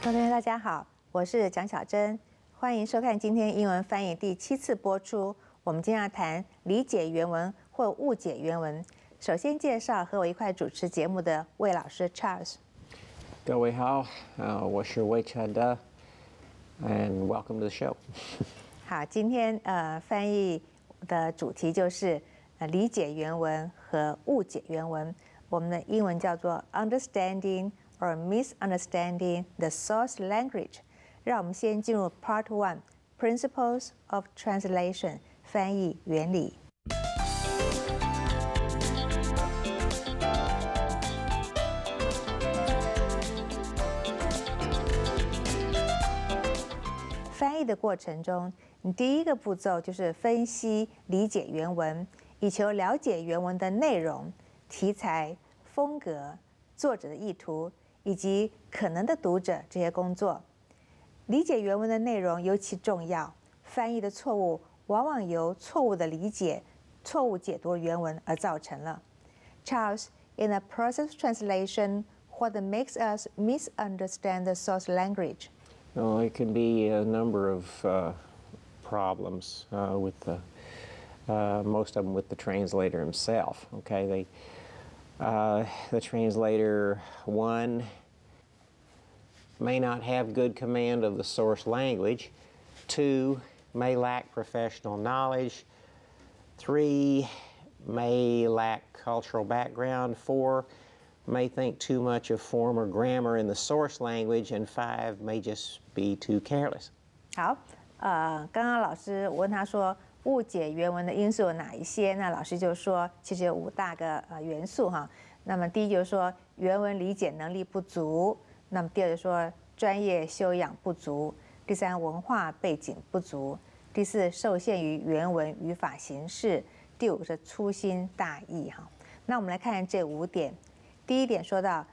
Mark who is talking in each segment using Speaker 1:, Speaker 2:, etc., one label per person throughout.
Speaker 1: 各位同学大家好，我是蒋小珍，欢迎收看今天英文翻译第7次播出。我们今天要谈理解原文或误解原文。首先介绍和我一块主持节目的魏老师 Charles。
Speaker 2: 各位好，我是魏查德 ，and welcome to the show 。
Speaker 1: 好，今天翻译的主题就是理解原文和误解原文。我们的英文叫做 Understanding or Misunderstanding the Source Language。让我们先进入 Part 1 Principles of Translation 翻译原理。翻译的过程中，你第一个步骤就是分析、理解原文，以求了解原文的内容、题材、风格、作者的意图以及可能的读者这些工作。理解原文的内容尤其重要，翻译的错误往往由错误的理解、错误解读原文而造成了。Charles, in the process of translation, what makes us misunderstand the source language?
Speaker 2: Well, it could be a number of problems with most of them with the translator himself. Okay, the translator, one, may not have good command of the source language. Two, may lack professional knowledge. Three, may lack cultural background. Four, may think too much of form or grammar in the source language. And five, may just be too careless.
Speaker 1: 好，刚刚老师我问他说误解原文的因素有哪一些？那老师就说其实有5大个元素哈。那么第一就是说原文理解能力不足，那么第二就是说专业修养不足，第三文化背景不足，第四受限于原文语法形式，第五是粗心大意哈。那我们来看这5点。第一点说到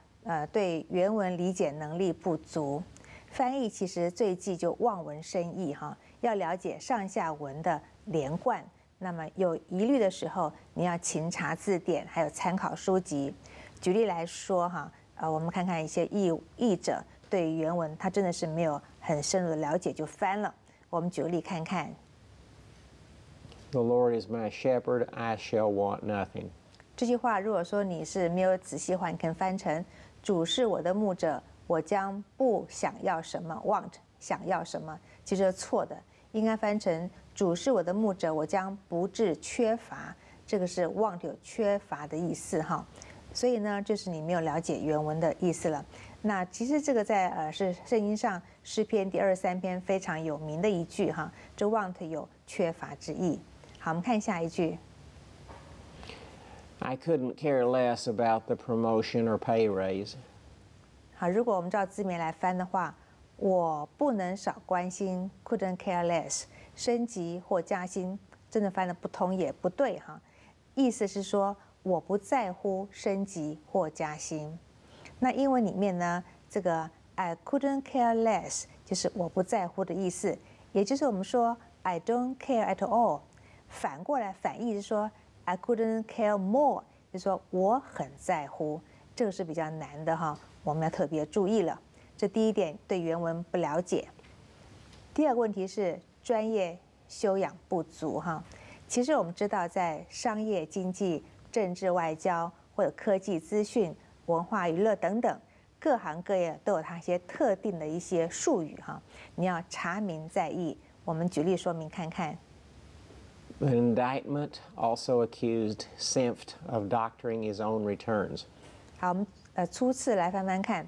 Speaker 1: 对原文理解能力不足。翻译其实最忌就望文生义哈，要了解上下文的连贯。那么有疑虑的时候，你要勤查字典，还有参考书籍。举例来说哈，我们看看一些译者对原文他真的是没有很深入的了解就翻了。我们举个例看看。
Speaker 2: The Lord is my shepherd, I shall want nothing.
Speaker 1: 这句话如果说你是没有仔细换，可以翻成主是我的牧者，我将不想要什么 want 想要什么，其实是错的，应该翻成主是我的牧者，我将不致缺乏。这个是 want 有缺乏的意思哈，所以呢就是你没有了解原文的意思了。那其实这个在是圣经上诗篇第23篇非常有名的一句哈，这 want 有缺乏之意。好，我们看下一句。
Speaker 2: I couldn't care less about the promotion or pay raise.
Speaker 1: 好，如果我们照字面来翻的话，我不能少关心 couldn't care less 升级或加薪，真的翻得不通也不对哈。意思是说我不在乎升级或加薪。那英文里面呢，这个 I couldn't care less 就是我不在乎的意思，也就是我们说 I don't care at all。反过来反义是说I couldn't care more， 就是说我很在乎，这个是比较难的哈，我们要特别注意了。这第一点，对原文不了解。第二个问题是专业修养不足哈。其实我们知道，在商业、经济、政治、外交或者科技、资讯、文化、娱乐等等各行各业都有它一些特定的一些术语哈，你要查明在意。我们举例说明看看。
Speaker 2: The indictment also accused Senft of doctoring his own returns.
Speaker 1: 好，我们初次来翻翻看，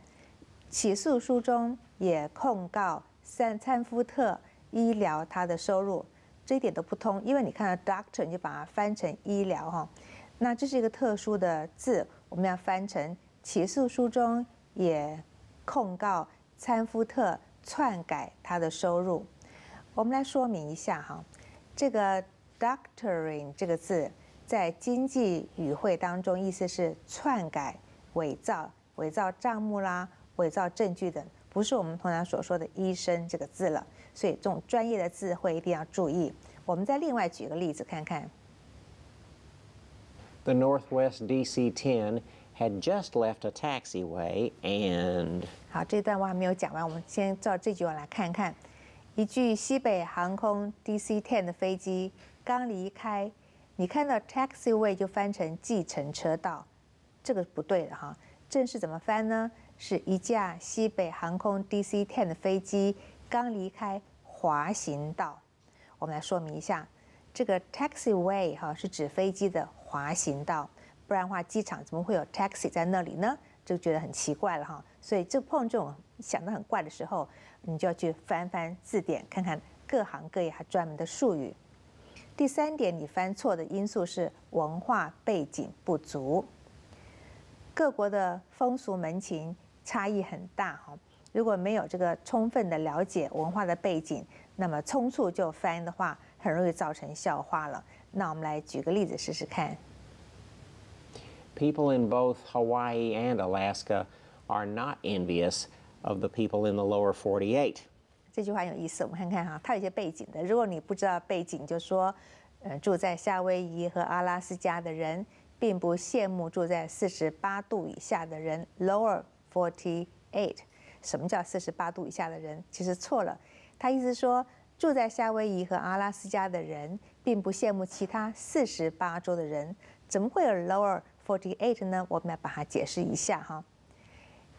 Speaker 1: 起诉书中也控告参夫特医疗他的收入，这一点都不通，因为你看到 doctor 你就把它翻成医疗哈，那这是一个特殊的字，我们要翻成起诉书中也控告参夫特篡改他的收入。我们来说明一下哈，这个doctoring 这个字在经济语汇当中意思是篡改、伪造账目啦、伪造证据等，不是我们通常所说的医生这个字了，所以这种专业的字汇一定要注意。我们再另外举个例子看看。
Speaker 2: The Northwest DC-10 had just left a taxiway and
Speaker 1: 好，这段我还没有讲完，我们先照这句话来看看。一句西北航空 DC-10 的飞机刚离开，你看到 taxiway 就翻成计程车道，这个不对的哈。正式怎么翻呢？是一架西北航空 DC-10 的飞机刚离开滑行道。我们来说明一下，这个 taxiway 哈是指飞机的滑行道，不然的话机场怎么会有 taxi 在那里呢？就觉得很奇怪了哈。所以就碰这种想得很怪的时候，你就要去翻翻字典，看看各行各业还专门的术语。第3点，你翻错的因素是文化背景不足。各国的风俗民情差异很大哈，如果没有这个充分的了解文化的背景，那么匆促就翻的话，很容易造成笑话了。那我们来举个例子试试看。
Speaker 2: People in both Hawaii and Alaska are not envious of the people in the lower 48.
Speaker 1: 这句话有意思，我们看看哈，它有一些背景的。如果你不知道背景，就说，住在夏威夷和阿拉斯加的人，并不羡慕住在48度以下的人 （lower 48）。什么叫48度以下的人？其实错了，他意思说，住在夏威夷和阿拉斯加的人，并不羡慕其他48州的人。怎么会有 lower 48呢？我们来把它解释一下哈。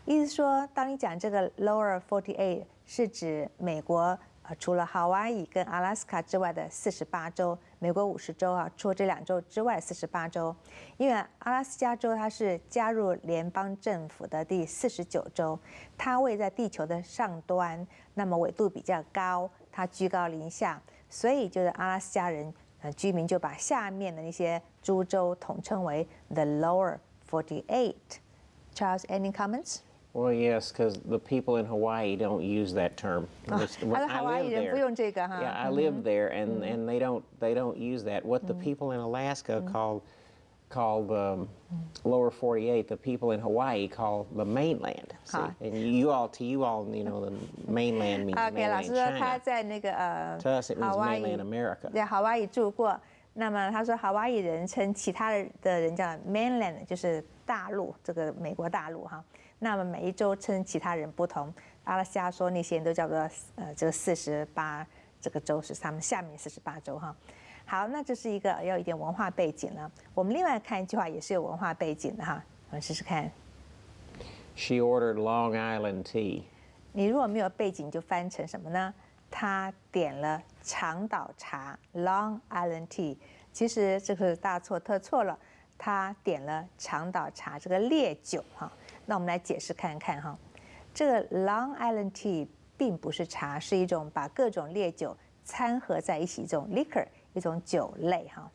Speaker 1: 意思说，当你讲这个 lower 48是指美国除了夏威夷跟阿拉斯加之外的48州，美国50州啊，除了这2州之外48州。因为阿拉斯加州它是加入联邦政府的第49州，它位在地球的上端，那么纬度比较高，它居高临下，所以就是阿拉斯加人居民就把下面的那些诸州统称为 the lower 48。Charles, any comments?
Speaker 2: Well, yes, because the people in Hawaii don't use that term.
Speaker 1: I live there.
Speaker 2: Yeah, I live there, and they don't use that. What the people in Alaska call the lower 48, the people in Hawaii call the mainland. See? And you all, you know, the mainland means
Speaker 1: OK， 老
Speaker 2: mainland
Speaker 1: 师说他
Speaker 2: China.
Speaker 1: 在那个
Speaker 2: To us, it means mainland America.
Speaker 1: 在夏威夷住过。那么他说，夏威夷人称其他的人叫 mainland， 就是大陆，这个美国大陆哈。那么每一州称其他人不同。阿拉斯加说那些人都叫做这个48这个州是他们下面48州哈。好，那这是一个要一点文化背景了。我们另外看一句话也是有文化背景的哈，我们试试看。
Speaker 2: She ordered Long Island tea.
Speaker 1: 你如果没有背景，就翻成什么呢？他点了长岛茶 （Long Island Tea）。其实这个是大错特错了，他点了长岛茶这个烈酒哈。那我们来解释看看哈，这个 Long Island Tea 并不是茶，是一种把各种烈酒掺合在一起一种 liquor， 一种酒类哈。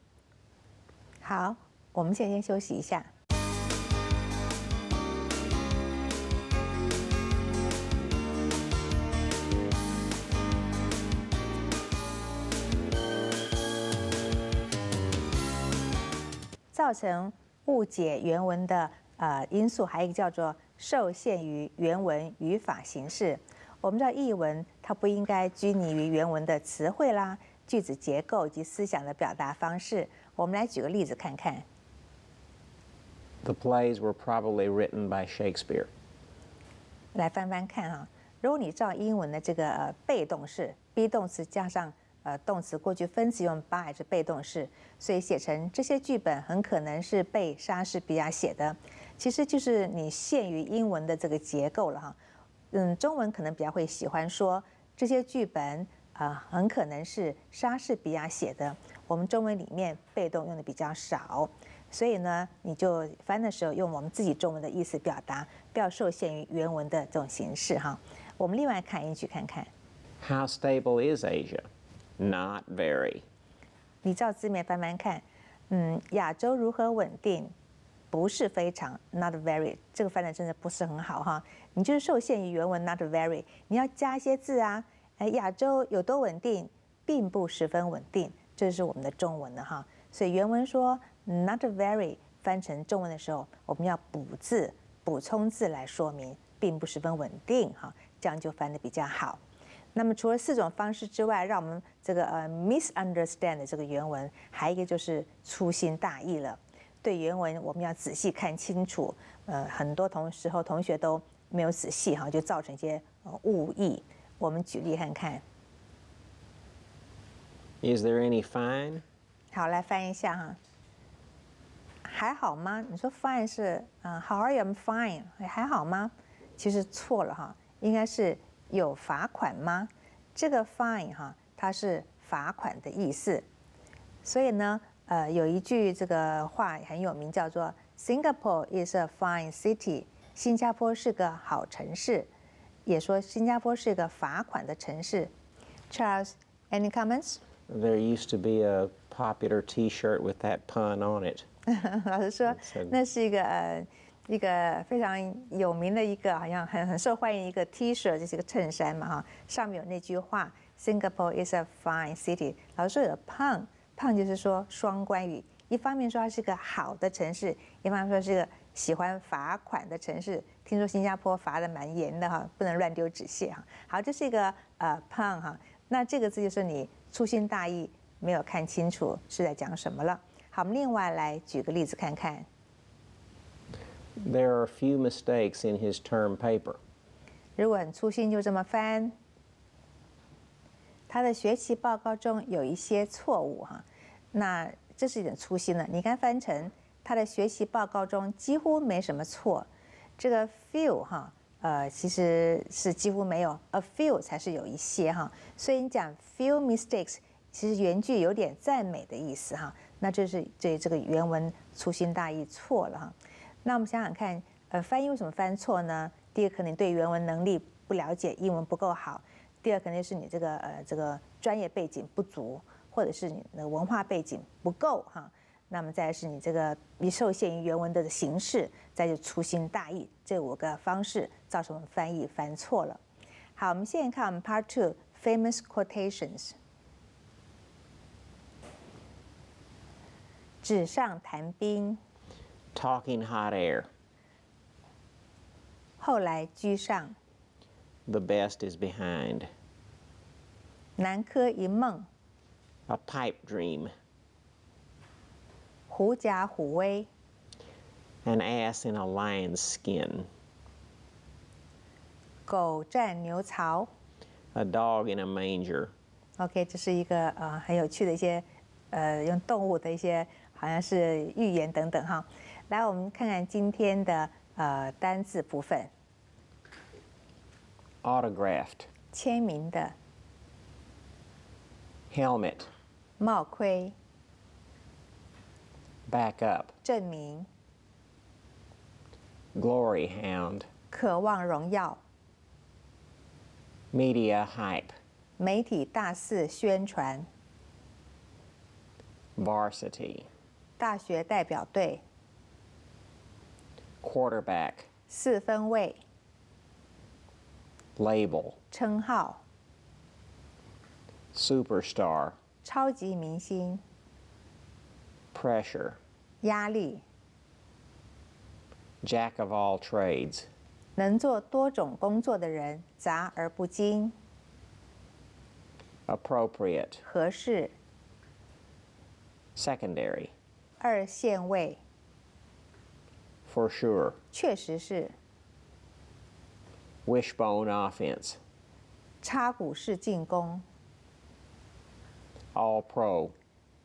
Speaker 1: 好，我们先休息一下。造成误解原文的因素，还有一个叫做受限于原文语法形式。我们知道译文它不应该拘泥于原文的词汇啦、句子结构以及思想的表达方式。我们来举个例子看看。
Speaker 2: The plays were probably written by Shakespeare.
Speaker 1: 来翻翻看哈，如果你照英文的这个被动式 be 动词加上动词过去分词用 by 是被动式，所以写成这些剧本很可能是被莎士比亚写的。其实就是你限于英文的这个结构了哈。中文可能比较会喜欢说这些剧本很可能是莎士比亚写的。我们中文里面被动用的比较少，所以呢，你就翻的时候用我们自己中文的意思表达，不要受限于原文的这种形式哈。我们另外看一句看看。
Speaker 2: How stable is Asia? Not very.
Speaker 1: 你照字面翻翻看，亚洲如何稳定？不是非常 ，not very， 这个翻的真的不是很好哈。你就是受限于原文 not very， 你要加一些字啊。亚洲有多稳定，并不十分稳定，这是我们的中文的哈。所以原文说 not very， 翻成中文的时候，我们要补字、补充字来说明，并不十分稳定哈，这样就翻得比较好。那么除了4种方式之外，让我们这个misunderstand 的这个原文，还有一个就是粗心大意了。对原文我们要仔细看清楚。很多时候同学都没有仔细哈，就造成一些误译。我们举例看看。
Speaker 2: Is there any fine?
Speaker 1: 好，来翻一下哈。还好吗？你说 fine 是How are you? I'm fine。还好吗？其实错了哈，应该是有罚款吗？这个 fine 哈，它是罚款的意思。所以呢，有一句这个话很有名，叫做 Singapore is a fine city。新加坡是个好城市，也说新加坡是个罚款的城市。Charles, any comments?
Speaker 2: There used to be a popular T-shirt with that pun on it.
Speaker 1: 老师说，那是一个非常有名的一个，好像很受欢迎一个 T 恤，就是一个衬衫嘛哈，上面有那句话 Singapore is a fine city。老师说有 pun 就是说双关语，一方面说它是个好的城市，一方面说是个喜欢罚款的城市。听说新加坡罚的蛮严的哈，不能乱丢纸屑哈。好，这是一个pun 哈，那这个字就是你粗心大意没有看清楚是在讲什么了。好，我们另外来举个例子看看。
Speaker 2: There are few mistakes in his term paper.
Speaker 1: 如果很粗心就这么翻，他的学期报告中有一些错误哈，那这是一点粗心了。你该翻成他的学习报告中几乎没什么错。这个 few 哈，其实是几乎没有 ，a few 才是有一些哈。所以你讲 few mistakes， 其实原句有点赞美的意思哈。那这是对这个原文粗心大意错了哈。那我们想想看，翻译为什么翻错呢？第一个可能对原文能力不了解，英文不够好；第二可能是你这个专业背景不足，或者是你的文化背景不够哈。那么再来是你这个你受限于原文的形式，再就粗心大意，这5个方式造成我们翻译翻错了。好，我们现在看我们 Part 2 Famous Quotations。纸上谈兵。
Speaker 2: Talking hot air.
Speaker 1: 后来居上。
Speaker 2: The best is behind.
Speaker 1: 南柯一梦。
Speaker 2: A pipe dream.
Speaker 1: 狐假虎威。
Speaker 2: An ass in a lion's skin.
Speaker 1: 狗占牛槽。
Speaker 2: A dog in a manger.
Speaker 1: OK， 这是一个很有趣的一些用动物的一些好像是寓言等等哈。来，我们看看今天的单字部分。
Speaker 2: Autographed.
Speaker 1: 签名的。
Speaker 2: Helmet.
Speaker 1: 帽盔。
Speaker 2: Back up.
Speaker 1: 证明。
Speaker 2: Glory hound.
Speaker 1: 渴望荣耀。
Speaker 2: Media hype.
Speaker 1: 媒体大肆宣传。
Speaker 2: Varsity.
Speaker 1: 大学代表队。
Speaker 2: Quarterback.
Speaker 1: 4分卫。
Speaker 2: Label.
Speaker 1: 称号。
Speaker 2: Superstar.
Speaker 1: 超级明星。
Speaker 2: Pressure.
Speaker 1: 压力。
Speaker 2: Jack of all trades.
Speaker 1: 能做多种工作的人，杂而不精。
Speaker 2: Appropriate.
Speaker 1: 合适。
Speaker 2: Secondary.
Speaker 1: 2线位。
Speaker 2: For sure.
Speaker 1: 确实是。
Speaker 2: Wishbone offense.
Speaker 1: 插股式进攻。
Speaker 2: All pro.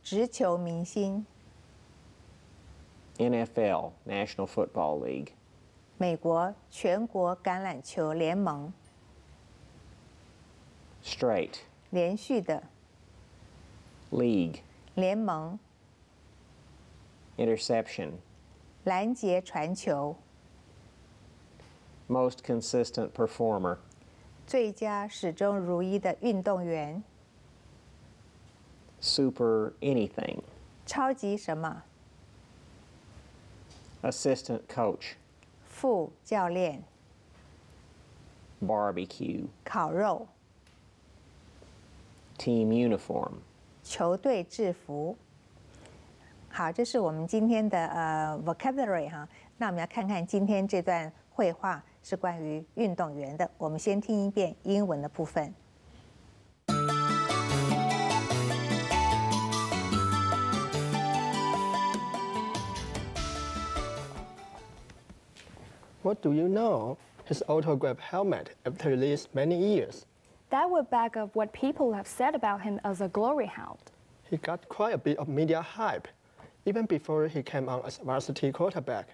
Speaker 1: 直球明星。
Speaker 2: NFL. National Football League.
Speaker 1: 美国全国橄榄球联盟。
Speaker 2: Straight.
Speaker 1: 连续的。
Speaker 2: League.
Speaker 1: 联盟。
Speaker 2: Interception.
Speaker 1: 拦截传球。
Speaker 2: Most consistent performer.
Speaker 1: 最佳始终如一的运动员。
Speaker 2: Super anything.
Speaker 1: 超级什么？
Speaker 2: Assistant coach.
Speaker 1: 副教练。
Speaker 2: Barbecue.
Speaker 1: 烤肉。
Speaker 2: Team uniform.
Speaker 1: 球队制服。好，这是我们今天的vocabulary 哈。那我们要看看今天这段绘画是关于运动员的。我们先听一遍英文的部分。
Speaker 3: What do you know? His autograph helmet after release many years.
Speaker 4: That would back up what people have said about him as a glory hound.
Speaker 3: He got quite a bit of media hype, even before he came on as varsity quarterback.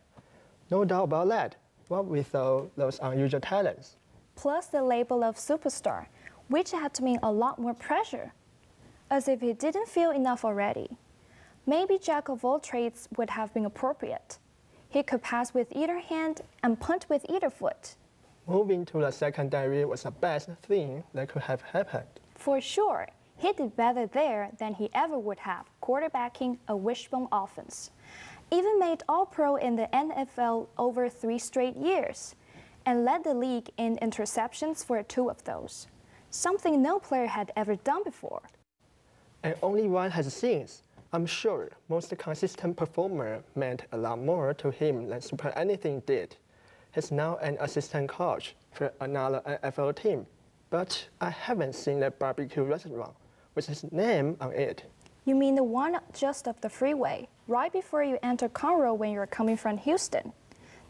Speaker 3: No doubt about that, what with those unusual talents.
Speaker 4: Plus the label of superstar, which had to mean a lot more pressure. As if he didn't feel enough already. Maybe jack of all trades would have been appropriate. He could pass with either hand and punt with either foot.
Speaker 3: Moving to the secondary was the best thing that could have happened.
Speaker 4: For sure, he did better there than he ever would have quarterbacking a wishbone offense. Even made All-Pro in the NFL over 3 straight years, and led the league in interceptions for 2 of those, something no player had ever done before.
Speaker 3: And only one has since. I'm sure most consistent performer meant a lot more to him than Super Anything did. He's now an assistant coach for another NFL team, but I haven't seen that barbecue restaurant with his name on it.
Speaker 4: You mean the one just off the freeway, right before you enter Conroe when you're coming from Houston?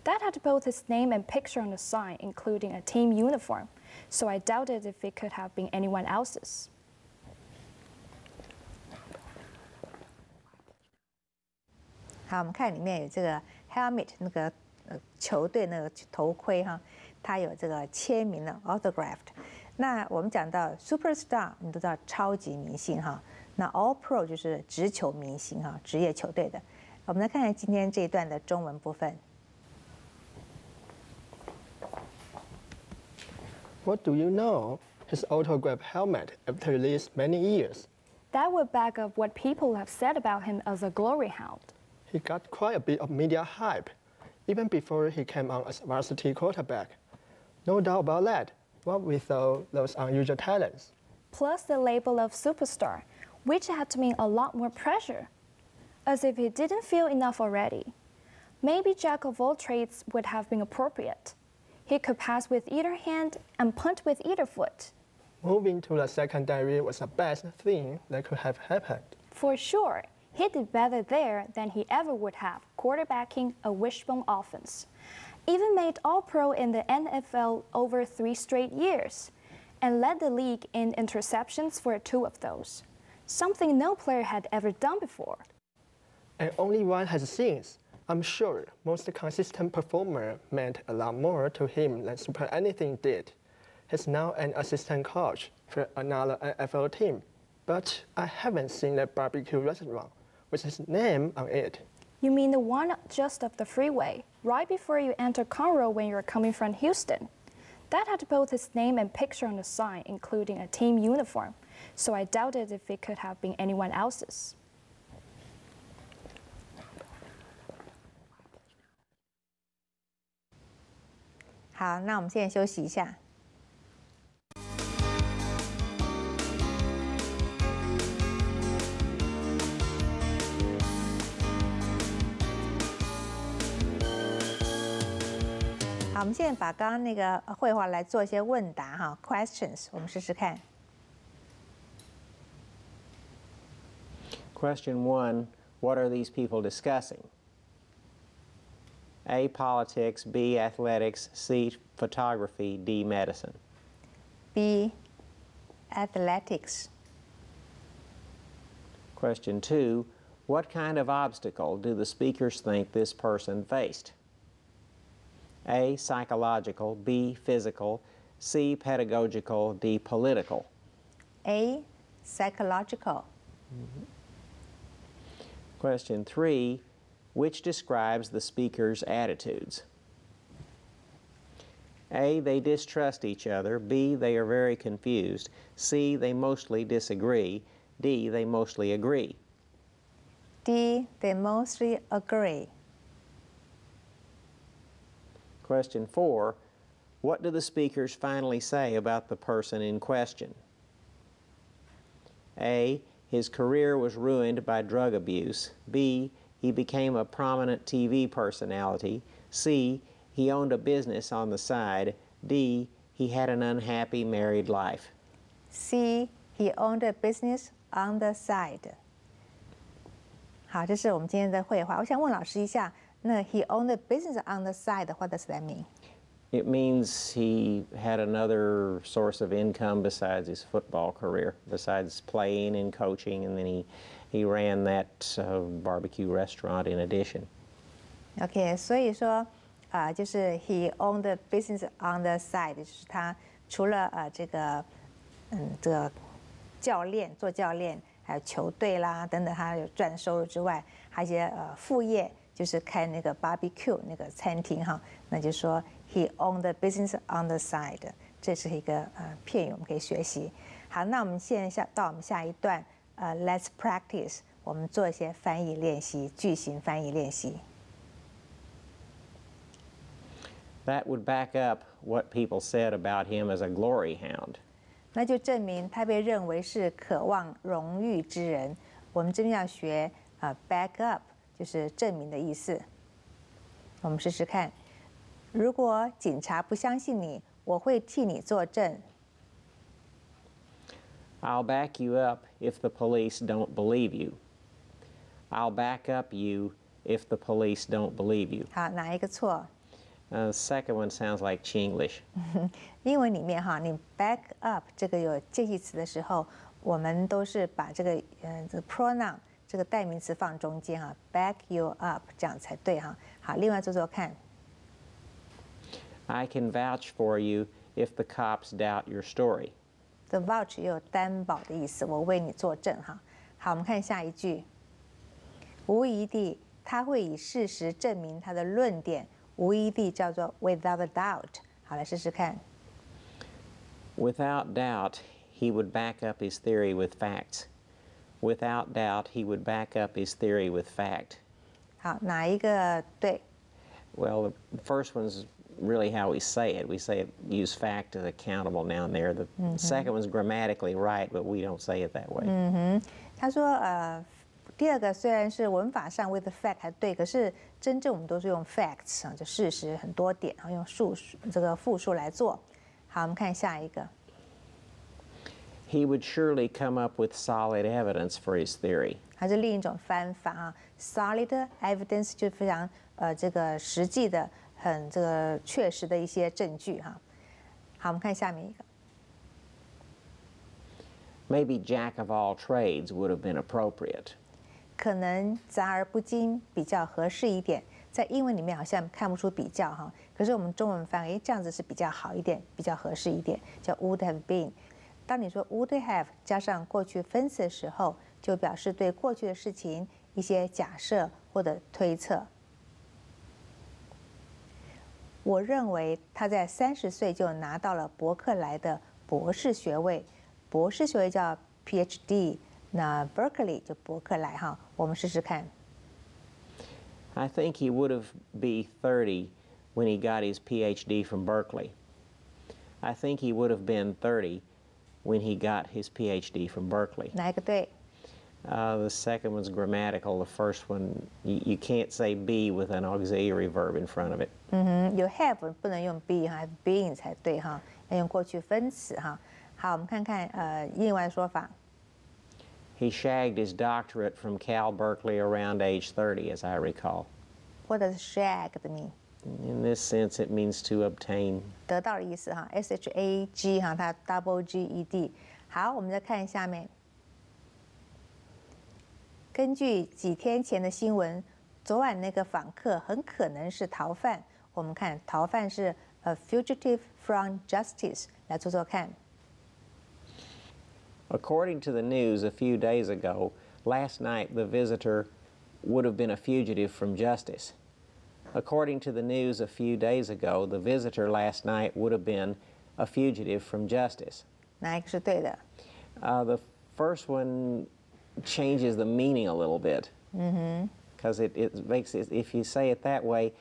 Speaker 4: That had both his name and picture on the sign, including a team uniform, so I doubted if it could have been anyone else's.
Speaker 1: 好，我们看里面有这个 helmet 那个球队那个头盔哈，它有这个签名的 autographed。那我们讲到 superstar， 你都知道超级明星哈。那 All Pro 就是职球明星哈，职业球队的。我们来看看今天这一段的中文部分。
Speaker 3: What do you know? His autograph helmet after release many years.
Speaker 4: That would back up what people have said about him as a glory hound.
Speaker 3: He got quite a bit of media hype, even before he came on as varsity quarterback. No doubt about that, what with those unusual talents.
Speaker 4: Plus the label of superstar, which had to mean a lot more pressure. As if he didn't feel enough already. Maybe jack of all trades would have been appropriate. He could pass with either hand and punt with either foot.
Speaker 3: Moving to the secondary was the best thing that could have happened.
Speaker 4: For sure, he did better there than he ever would have quarterbacking a wishbone offense. Even made All-Pro in the NFL over 3 straight years, and led the league in interceptions for 2 of those, something no player had ever done before.
Speaker 3: And only one has since. I'm sure most consistent performer meant a lot more to him than Super Anything did. He's now an assistant coach for another NFL team, but I haven't seen that barbecue restaurant with his name on it.
Speaker 4: You mean the one just off the freeway, right before you enter Conroe when you're coming from Houston? That had both his name and picture on the sign, including a team uniform, so I doubted if it could have been anyone else's.
Speaker 1: 好，那我们现在休息一下。好，我们现在把刚刚那个绘画来做一些问答哈 ，questions， 我们试试看。
Speaker 2: Question 1, what are these people discussing? A, politics, B, athletics, C, photography, D, medicine.
Speaker 1: B, athletics.
Speaker 2: Question 2, what kind of obstacle do the speakers think this person faced? A, psychological, B, physical, C, pedagogical, D, political.
Speaker 1: A, psychological.
Speaker 2: Question 3, which describes the speaker's attitudes? A, they distrust each other. B, they are very confused. C, they mostly disagree. D, they mostly agree.
Speaker 1: D, they mostly agree.
Speaker 2: Question 4, what do the speakers finally say about the person in question? A, his career was ruined by drug abuse. B, he became a prominent TV personality. C, he owned a business on the side. D, he had an unhappy married life.
Speaker 1: C, he owned a business on the side. 好，这是我们今天的绘画。我想问老师一下，那 he owned a business on the side, what does that mean?
Speaker 2: It means he had another source of income besides his football career, besides playing and coaching, and then he ran that barbecue restaurant in addition.
Speaker 1: OK， 所以说就是 he owned a business on the side， 就是他除了这个教练做教练，还有球队啦等等，他有赚收入之外，还有一些副业，就是开那个 barbecue 那个餐厅哈，那就说 he owned the business on the side， 这是一个片语，我们可以学习。好，那我们现在到我们下一段let's practice， 我们做一些翻译练习，句型翻译练习。
Speaker 2: That would back up what people said about him as a glory hound.
Speaker 1: 那就证明他被认为是渴望荣誉之人。我们这边要学back up， 就是证明的意思。我们试试看，如果警察不相信你，我会替你作证。
Speaker 2: I'll back you up if the police don't believe you. I'll back up you if the police don't believe you.
Speaker 1: 好，哪一个错
Speaker 2: The second one sounds like Chinglish.
Speaker 1: 英文里面哈，你 back up 这个有介系词的时候，我们都是把这个这个 pronoun 这个代名词放中间哈 ，back you up 这样才对哈。好，另外做做看。
Speaker 2: I can vouch for you if the cops doubt your story.
Speaker 1: The vouch 也有担保的意思，我为你作证哈。好，我们看下一句。无疑地，他会以事实证明他的论点。无疑地叫做 without a doubt。好，来试试看。
Speaker 2: Without doubt, he would back up his theory with facts. Without doubt, he would back up his theory with fact.
Speaker 1: 好，哪一个对？
Speaker 2: Well, the first one's really how we say it. We say it, use fact as a countable noun there. The second one's grammatically right, but we don't say it that way.
Speaker 1: 他说第二个虽然是文法上 with the fact 还对，可是真正我们都是用 facts 就事实很多点，然后用这个复数来做。好，我们看下一个。
Speaker 2: He would surely come up with solid evidence for his theory.
Speaker 1: 还是另一种翻法啊 ，solid evidence 就非常这个实际的、很这个确实的一些证据哈。好，我们看下面一个。
Speaker 2: Maybe jack of all trades would have been appropriate.
Speaker 1: 可能杂而不精比较合适一点，在英文里面好像看不出比较哈，可是我们中文翻译这样子是比较好一点，比较合适一点，叫 would have been。当你说 would have 加上过去分词的时候，就表示对过去的事情一些假设或者推测。我认为他在30岁就拿到了伯克莱的博士学位，博士学位叫 PhD。那 Berkeley 就伯克莱哈，我们试试看。
Speaker 2: I think he would have been 30 when he got his PhD from Berkeley. I think he would have been 30 when he got his PhD from Berkeley.
Speaker 1: 哪一个对？
Speaker 2: The second one's grammatical. The first one, you can't say be with an auxiliary verb in front of it.
Speaker 1: 有 have 不能用 be 哈 ，have been 才对哈，要用过去分词哈。好，我们看看另外的说法。
Speaker 2: He shagged his doctorate from Cal Berkeley around age 30, as I recall.
Speaker 1: What does shag mean?
Speaker 2: In this sense, it means to obtain.
Speaker 1: 得到的意思哈 ，shag 哈，它 double ged。好，我们再看下面。根据几天前的新闻，昨晚那个访客很可能是逃犯。我们看逃犯是 a fugitive from justice， 来做做看。
Speaker 2: According to the news a few days ago, last night the visitor would have been a fugitive from justice. According to the news a few days ago, the visitor last night would have been a fugitive from justice.
Speaker 1: 哪一个是对的？
Speaker 2: The first one changes the meaning a little bit. Because it makes it, if you say it that way,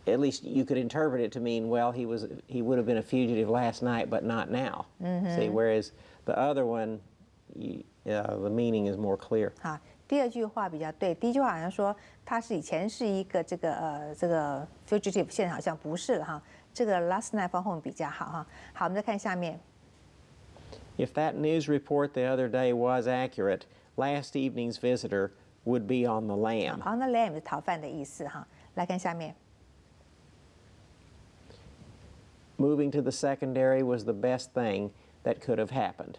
Speaker 2: at least you could interpret it to mean, well, he would have been a fugitive last night, but not now. See, whereas the other one, the meaning is more clear.
Speaker 1: 好，第二句话比较对。第一句话好像说他是以前是一个这个 fugitive， 现在好像不是了哈。这个 last night 放后面比较好哈。好，我们再看下面。
Speaker 2: If that news report the other day was accurate, last evening's visitor would be on the lam.
Speaker 1: On the lam 是逃犯的意思哈。来看下面。
Speaker 2: Moving to the secondary was the best thing that could have happened.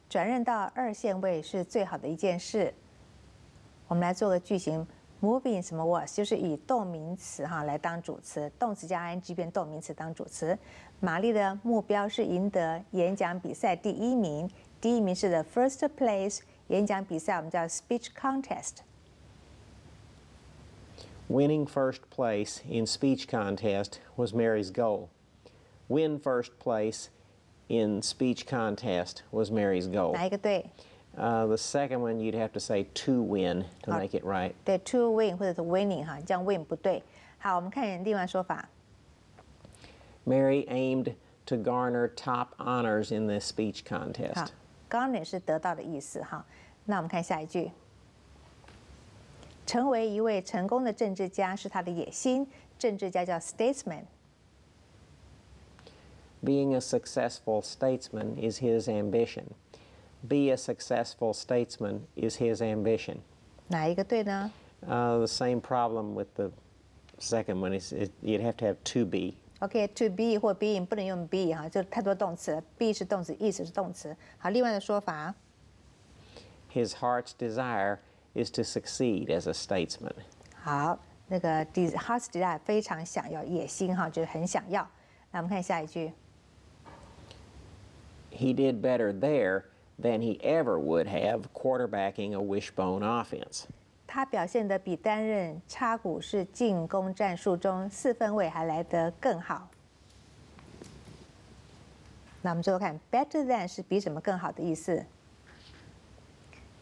Speaker 1: 转任到二线位是最好的一件事。我们来做个句型 ，moving 什么 was 就是以动名词来当主词，动词加 ing 变动名词当主词。玛丽的目标是赢得演讲比赛第1名，第1名是 the first place。演讲比赛我们叫 speech contest。
Speaker 2: Winning first place in speech contest was Mary's goal. Win first place in speech contest was Mary's goal.
Speaker 1: 哪一个对？
Speaker 2: The second one you'd have to say to win to make it right.
Speaker 1: 对 ，to win 或者是 winning 这样 win 不对。好，我们看另外说法。
Speaker 2: Mary aimed to garner top honors in this speech
Speaker 1: 好
Speaker 2: contest.
Speaker 1: ，garner 是得到的意思那我们看下一句。成为一位成功的政治家是他的野心，政治家叫 statesman。
Speaker 2: Being a successful statesman is his ambition. Be a successful statesman is his ambition.
Speaker 1: 哪一个对呢？
Speaker 2: The same problem with the second one is you'd have to have to be.
Speaker 1: OK，to be 或 being 不能用 be 就太多动词了。be 是动词 ，is 是动词。好，另外的说法。
Speaker 2: His heart's desire is to succeed as a statesman.
Speaker 1: 好，那个 heart's desire 非常想要，野心就是很想要。那我们看下一句。
Speaker 2: He did better there than he ever would have quarterbacking a wishbone offense.
Speaker 1: 他表现得比担任插股式进攻战术中4分卫还来得更好。那我们最后看 better than 是比什么更好的意思。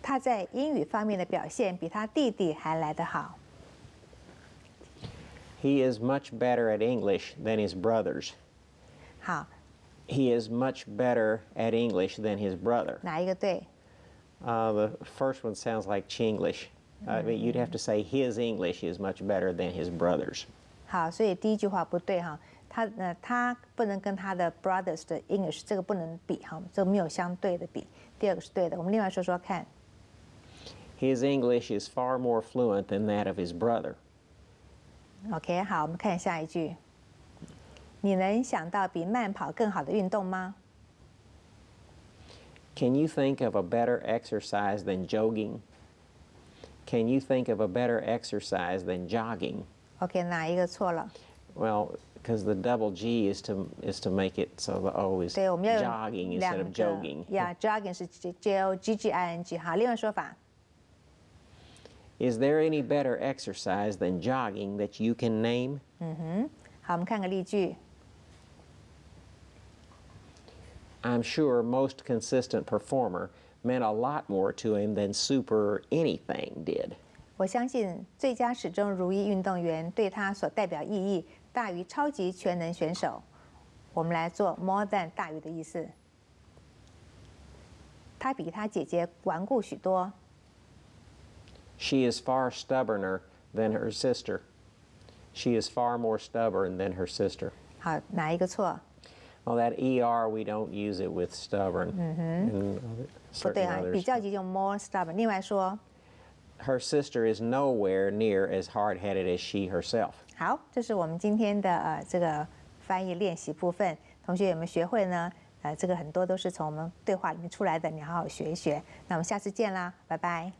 Speaker 1: 他在英语方面的表现比他弟弟还来得好。
Speaker 2: He is much better at English than his brothers.
Speaker 1: 好，
Speaker 2: He is much better at English than his brother.
Speaker 1: 哪一个对？
Speaker 2: The first one sounds like Chinglish. I mean, you'd have to say his English is much better than his brother's.
Speaker 1: 好，所以第一句话不对他不能跟他的 brothers 的 English 这个不能比这个没有相对的比。第二个是对的，我们另外说说看。
Speaker 2: His English is far more fluent than that of his brother.
Speaker 1: OK， 好，我们看下一句。你能想到比慢跑更好的运动吗？
Speaker 2: Can you think of a better exercise than jogging? Can you think of a better exercise than jogging?
Speaker 1: OK， 哪一个错了？
Speaker 2: Well, because the double G is to make it so the O is
Speaker 1: 对，我们要用
Speaker 2: jogging
Speaker 1: 两
Speaker 2: instead
Speaker 1: 个
Speaker 2: of jogging.
Speaker 1: jogging 是 jogging。好，另外说法。
Speaker 2: Is there any better exercise than jogging that you can name?
Speaker 1: 好，我们看个例句。
Speaker 2: I'm sure most consistent performer meant a lot more to him than super anything did.
Speaker 1: 我相信最佳始终如一运动员对他所代表意义大于超级全能选手。我们来做 more than 大于的意思。他比他姐姐顽固许多。
Speaker 2: She is far stubborner than her sister. She is far more stubborn than her sister.
Speaker 1: 好，哪一个错？
Speaker 2: Well, that ER, we don't use it with stubborn. And
Speaker 1: 不对
Speaker 2: certain
Speaker 1: 比
Speaker 2: others.
Speaker 1: 较级用 more stubborn。另外说，
Speaker 2: Her sister is nowhere near as hard-headed as she herself.
Speaker 1: 好，这是我们今天的这个翻译练习部分。同学有没有学会呢？这个很多都是从我们对话里面出来的，你好好学一学。那我们下次见啦，拜拜。